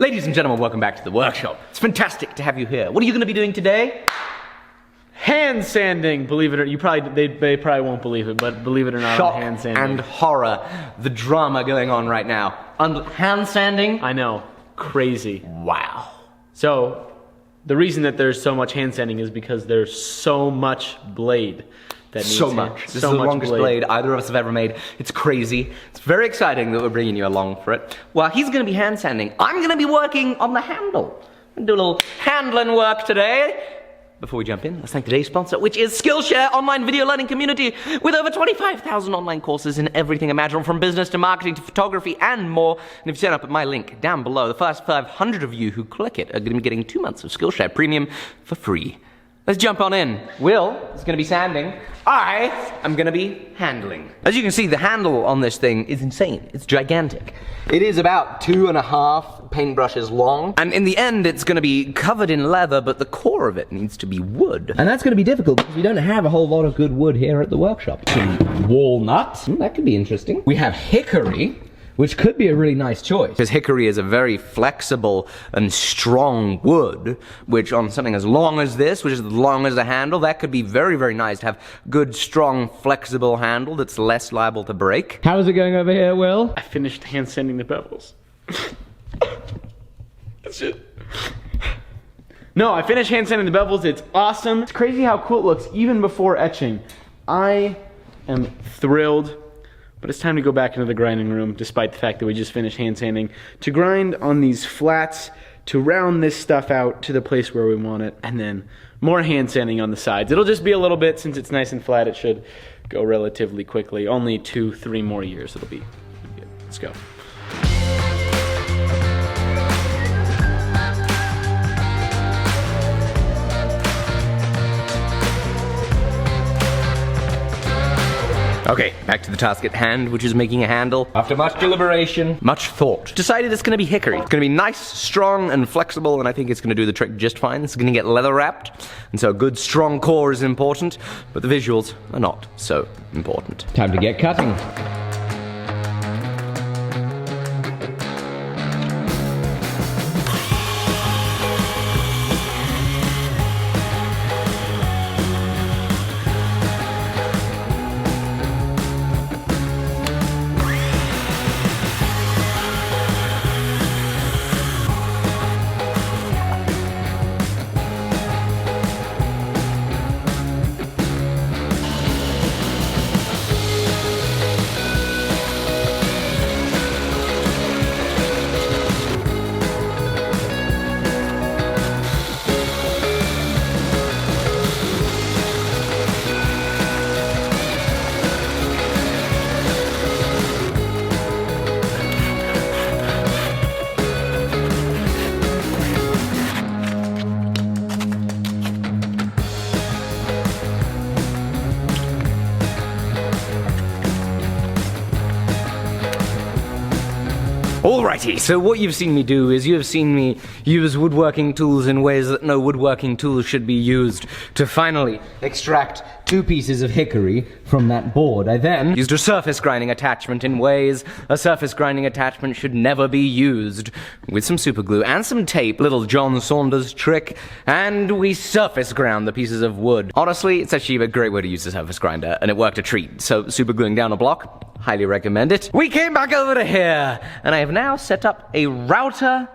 Ladies and gentlemen, welcome back to the workshop. It's fantastic to have you here. What are you going to be doing today? Hand sanding, believe it or they probably won't believe it, but believe it or not, Shock hand sanding. and horror, the drama going on right now. Hand sanding? I know, crazy. Wow. So, the reason that there's so much hand sanding is because there's so much blade. That needs So much. This is the longest blade either of us have ever made. It's crazy. It's very exciting that we're bringing you along for it. While he's going to be hand sanding, I'm going to be working on the handle. I'm going to do a little handling work today. Before we jump in, let's thank today's sponsor, which is Skillshare online video learning community with over 25,000 online courses in everything imaginable, from business to marketing to photography and more. And if you sign up at my link down below, the first 500 of you who click it are going to be getting 2 months of Skillshare Premium for free. Let's jump on in. Will is going to be sanding. I am going to be handling. As you can see, the handle on this thing is insane. It's gigantic. It is about 2.5 paintbrushes long. And in the end, it's going to be covered in leather, but the core of it needs to be wood. And that's going to be difficult because we don't have a whole lot of good wood here at the workshop. Some walnut. That could be interesting. We have hickory, which could be a really nice choice, because hickory is a very flexible and strong wood, which on something as long as this, which is as long as a handle, that could be very, very nice to have good, strong, flexible handle that's less liable to break. How's it going over here, Will? I finished hand sanding the bevels. That's it. No, I finished hand sanding the bevels. It's awesome. It's crazy how cool it looks even before etching. I am thrilled. But it's time to go back into the grinding room, despite the fact that we just finished hand sanding, to grind on these flats, to round this stuff out to the place where we want it, and then more hand sanding on the sides. It'll just be a little bit, since it's nice and flat, it should go relatively quickly. Only 2-3 more years it'll be good. Let's go. Okay, back to the task at hand, which is making a handle. After much deliberation, much thought, decided it's going to be hickory. It's going to be nice, strong, and flexible, and I think it's going to do the trick just fine. It's going to get leather wrapped, and so a good, strong core is important, but the visuals are not so important. Time to get cutting. Alrighty, so what you've seen me do is you have seen me use woodworking tools in ways that no woodworking tools should be used to finally extract 2 pieces of hickory from that board. I then used a surface grinding attachment in ways a surface grinding attachment should never be used, with some super glue and some tape, little John Saunders trick, and we surface ground the pieces of wood. Honestly, it's actually a great way to use the surface grinder, and it worked a treat. So super gluing down a block, highly recommend it. We came back over to here, and I have now set up a router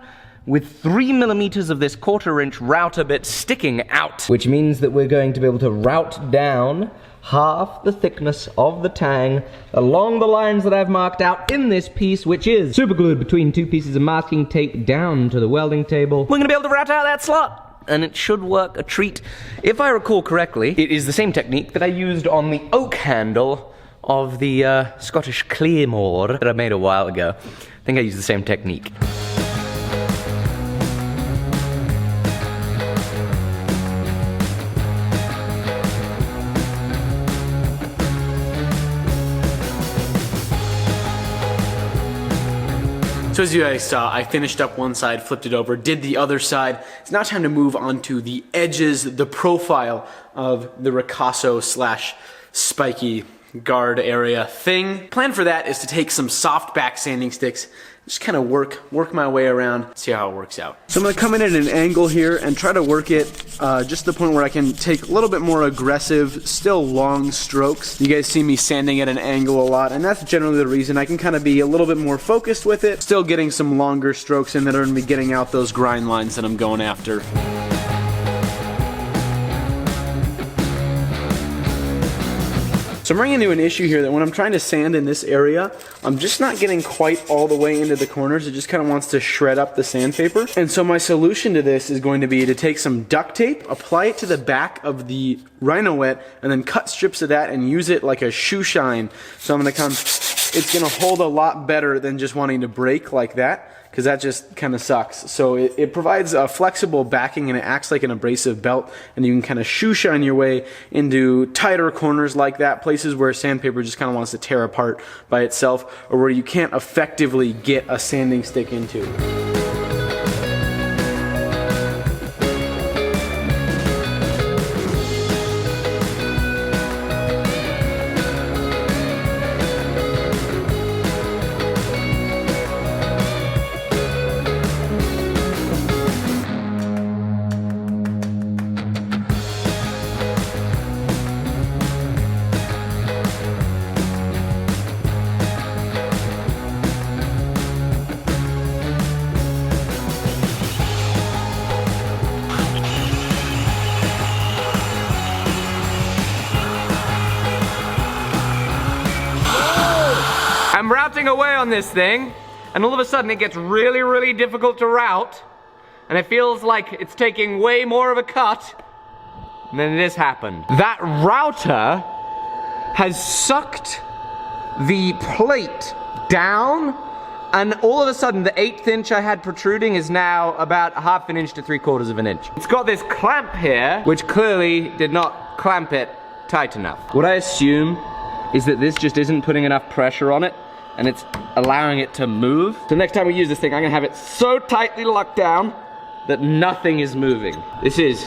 with 3mm of this 1/4" router bit sticking out, which means that we're going to be able to route down half the thickness of the tang along the lines that I've marked out in this piece, which is super glued between 2 pieces of masking tape down to the welding table. We're gonna be able to route out that slot, and it should work a treat. If I recall correctly, it is the same technique that I used on the oak handle of the Scottish claymore that I made a while ago. I think I used the same technique. So as you guys saw, I finished up one side, flipped it over, did the other side. It's now time to move on to the edges, the profile of the ricasso / spiky guard area thing. Plan for that is to take some soft back sanding sticks just kind of work my way around, see how it works out. So I'm gonna come in at an angle here and try to work it just to the point where I can take a little bit more aggressive, still long strokes. You guys see me sanding at an angle a lot, and that's generally the reason. I can kind of be a little bit more focused with it, still getting some longer strokes in that are gonna be getting out those grind lines that I'm going after. So I'm running into an issue here that when I'm trying to sand in this area, I'm just not getting quite all the way into the corners. It just kind of wants to shred up the sandpaper. And so my solution to this is going to be to take some duct tape, apply it to the back of the Rhino Wet, and then cut strips of that and use it like a shoe shine. So I'm gonna it's gonna hold a lot better than just wanting to break like that, because that just kind of sucks. So it provides a flexible backing, and it acts like an abrasive belt, and you can kind of shoe shine your way into tighter corners like that, places where sandpaper just kind of wants to tear apart by itself, or where you can't effectively get a sanding stick into. I'm routing away on this thing, and all of a sudden it gets really, really difficult to route, and it feels like it's taking way more of a cut, and then this happened. That router has sucked the plate down, and all of a sudden the 1/8 inch I had protruding is now about 1/2 inch to 3/4 of an inch. It's got this clamp here, which clearly did not clamp it tight enough. What I assume is that this just isn't putting enough pressure on it, and it's allowing it to move. So next time we use this thing, I'm gonna have it so tightly locked down that nothing is moving. This is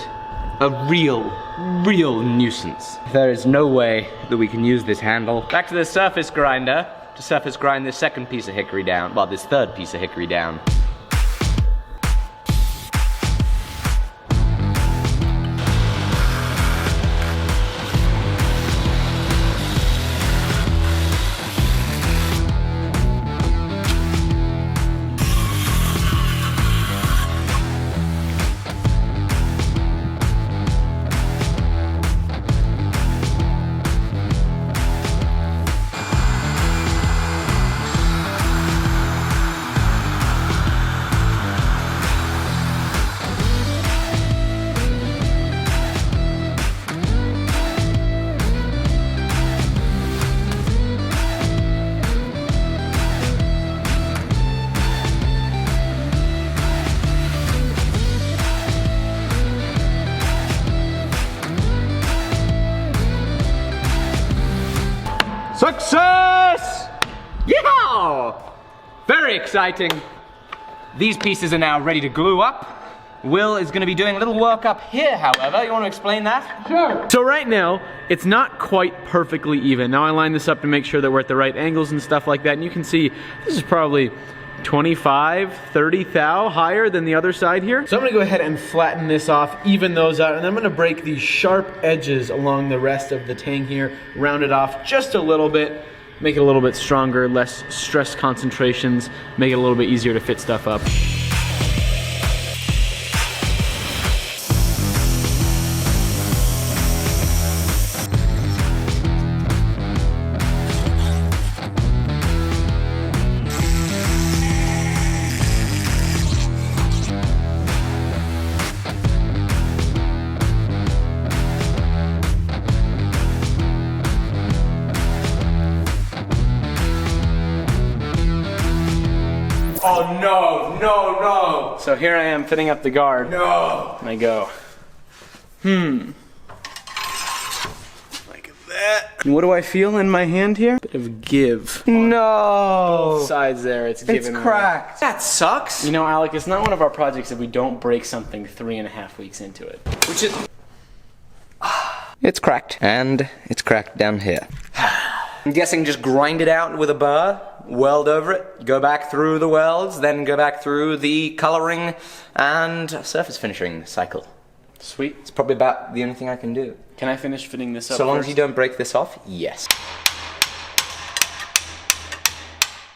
a real nuisance. There is no way that we can use this handle. Back to the surface grinder to surface grind this second piece of hickory down, well, this third piece of hickory down. Success! Yeah! Very exciting. These pieces are now ready to glue up. Will is going to be doing a little work up here, however. You want to explain that? Sure. So right now, it's not quite perfectly even. Now I line this up to make sure that we're at the right angles and stuff like that, and you can see this is probably 25, 30 thou higher than the other side here. So I'm gonna go ahead and flatten this off, even those out, and I'm gonna break these sharp edges along the rest of the tang here, round it off just a little bit, make it a little bit stronger, less stress concentrations, make it a little bit easier to fit stuff up. Oh no, no, no! So here I am fitting up the guard. No! And I go, like that. And what do I feel in my hand here? Bit of give. No! Both sides there, it's giving. It's cracked. That sucks. You know, Alec, it's not one of our projects if we don't break something 3.5 weeks into it. Which is... It's cracked. And it's cracked down here. I'm guessing just grind it out with a burr? weld over it, go back through the welds, then go back through the coloring and surface finishing cycle. Sweet. It's probably about the only thing I can do. Can I finish fitting this up So long first? as you don't break this off, yes.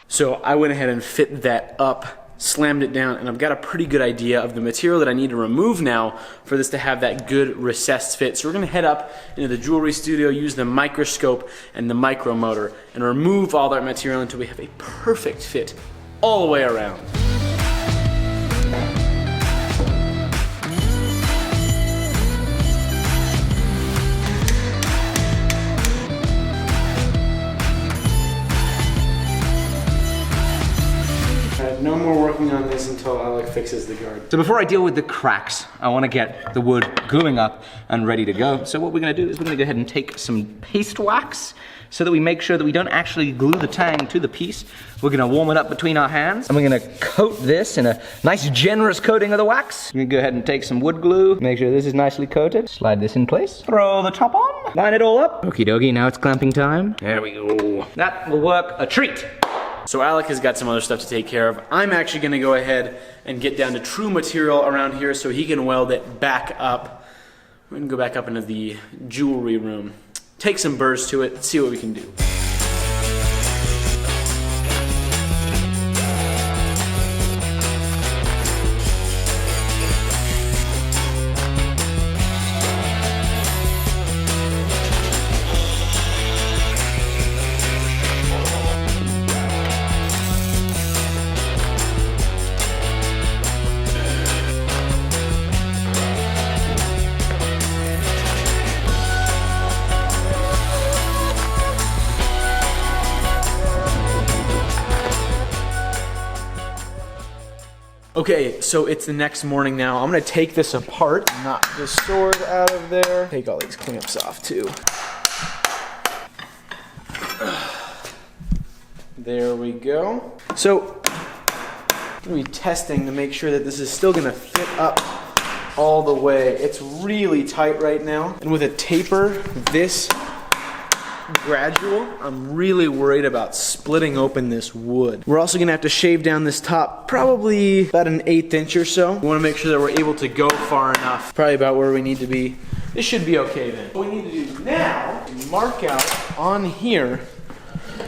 So I went ahead and fit that up, slammed it down, and I've got a pretty good idea of the material that I need to remove now for this to have that good recessed fit. So we're gonna head up into the jewelry studio, use the microscope and the micromotor, and remove all that material until we have a perfect fit all the way around. No more working on this until Alec fixes the guard. So before I deal with the cracks, I want to get the wood gluing up and ready to go. So what we're going to do is we're going to go ahead and take some paste wax so that we make sure that we don't actually glue the tang to the piece. We're going to warm it up between our hands and we're going to coat this in a nice generous coating of the wax. We're going to go ahead and take some wood glue, make sure this is nicely coated, slide this in place, throw the top on, line it all up. Okie dokie, now it's clamping time. There we go. That will work a treat. So Alec has got some other stuff to take care of. I'm actually gonna go ahead and get down to true material around here so he can weld it back up. We're gonna go back up into the jewelry room, take some burrs to it, see what we can do. Okay, so it's the next morning now. I'm gonna take this apart, knock the sword out of there, take all these clamps off too. There we go. So, I'm gonna be testing to make sure that this is still gonna fit up all the way. It's really tight right now, and with a taper this gradual, I'm really worried about splitting open this wood. We're also gonna have to shave down this top, probably about an 1/8 inch or so. We wanna make sure that we're able to go far enough, probably about where we need to be. This should be okay then. What we need to do now is mark out on here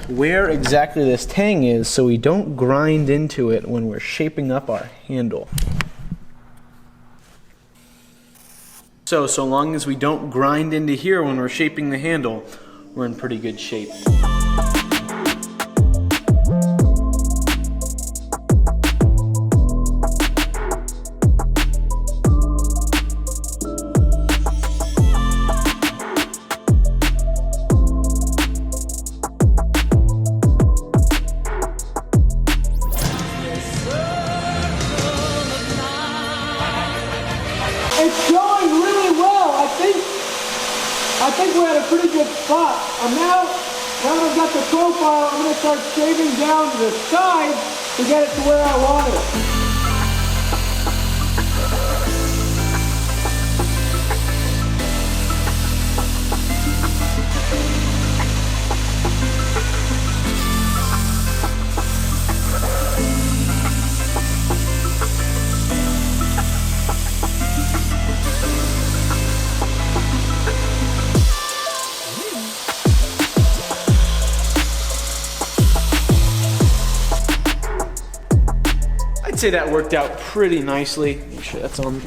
where exactly this tang is so we don't grind into it when we're shaping up our handle. So long as we don't grind into here when we're shaping the handle, we're in pretty good shape. It's going really well. I think we're at a pretty good spot. Now that I've got the profile, I'm going to start shaving down to the side to get it to where I want it. I'd say that worked out pretty nicely. Make sure that's on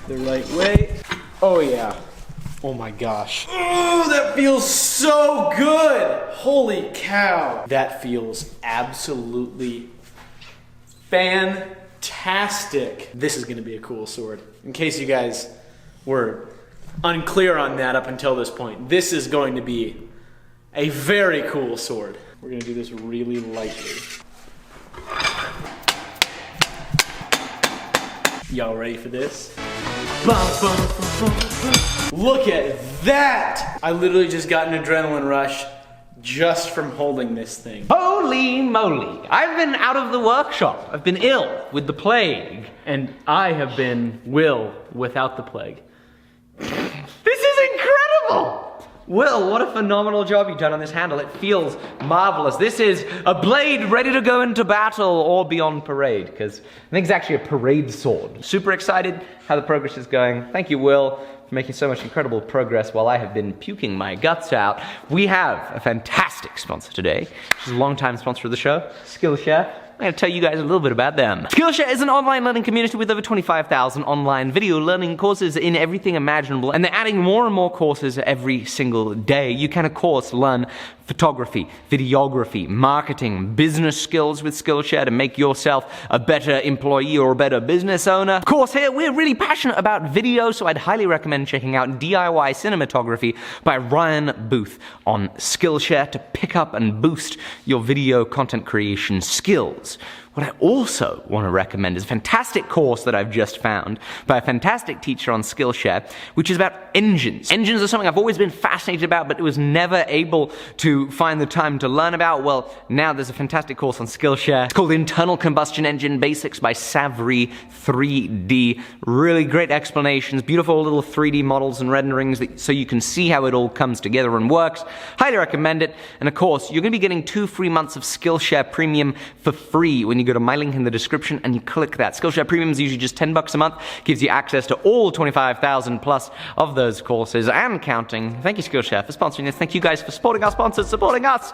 the right way. Oh yeah. Oh my gosh. Oh, that feels so good. Holy cow. That feels absolutely fantastic. This is gonna be a cool sword. In case you guys were unclear on that up until this point, this is going to be a very cool sword. We're gonna do this really lightly. Y'all ready for this? Look at that! I literally just got an adrenaline rush just from holding this thing. Holy moly! I've been out of the workshop. I've been ill with the plague. And I have been Will without the plague. This is incredible! Will, what a phenomenal job you've done on this handle. It feels marvelous. This is a blade ready to go into battle or be on parade, because I think it's actually a parade sword. Super excited how the progress is going. Thank you, Will, for making so much incredible progress while I have been puking my guts out. We have a fantastic sponsor today, which is a longtime sponsor of the show, Skillshare. I'm going to tell you guys a little bit about them. Skillshare is an online learning community with over 25,000 online video learning courses in everything imaginable, and they're adding more and more courses every single day. You can, of course, learn photography, videography, marketing, business skills with Skillshare to make yourself a better employee or a better business owner. Of course, here we're really passionate about video, so I'd highly recommend checking out DIY Cinematography by Ryan Booth on Skillshare to pick up and boost your video content creation skills. What I also want to recommend is a fantastic course that I've just found by a fantastic teacher on Skillshare, which is about engines. Engines are something I've always been fascinated about, but was never able to find the time to learn about. Well, now there's a fantastic course on Skillshare. It's called Internal Combustion Engine Basics by Savri 3D. Really great explanations, beautiful little 3D models and renderings so you can see how it all comes together and works. Highly recommend it. And of course, you're going to be getting 2 free months of Skillshare Premium for free when you go to my link in the description and you click that. Skillshare Premium is usually just $10 a month, gives you access to all 25,000 plus of those courses and counting. Thank you, Skillshare, for sponsoring this. Thank you guys for supporting our sponsors, supporting us.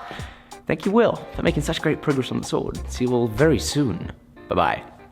Thank you, Will, for making such great progress on the sword. See you all very soon. Bye-bye.